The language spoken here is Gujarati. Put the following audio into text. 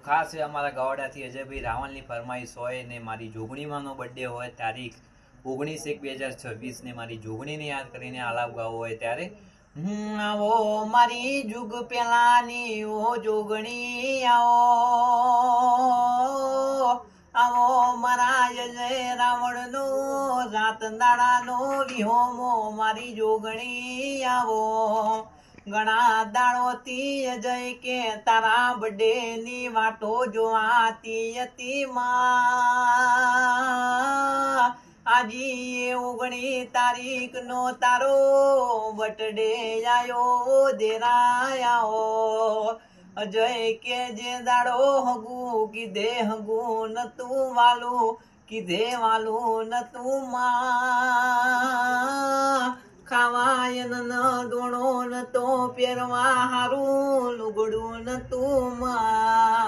ખાસ અમારા ગવાડાથી અજયભાઈ રાવલની ફરમાઈશ હોય ને મારી જોગણીમાંનો બર્થડે હોય તારીખ 19/1/2026 ને મારી જોગણીને યાદ કરીને આલાપ ગાવો હોય ત્યારે આવો મારી જુગ પેલાની ઓ જોગણી આવો મારા અજય રાવણનો રાત દાડાનો વિહોમો મારી જોગણી આવો ઘણા દાડોથી અજય કે તારા બર્થડે ની વાતો જોવાતી હતી માં આજી 19 નો તારો બર્થડે આયો દેરાયો અજય કે જે દાડો હગું કીધે હગું નતું વાલું કીધે વાલું નતું માં ખાવાય ન દોણો ન તો પહેરવા હારું લુગડું ન તું માં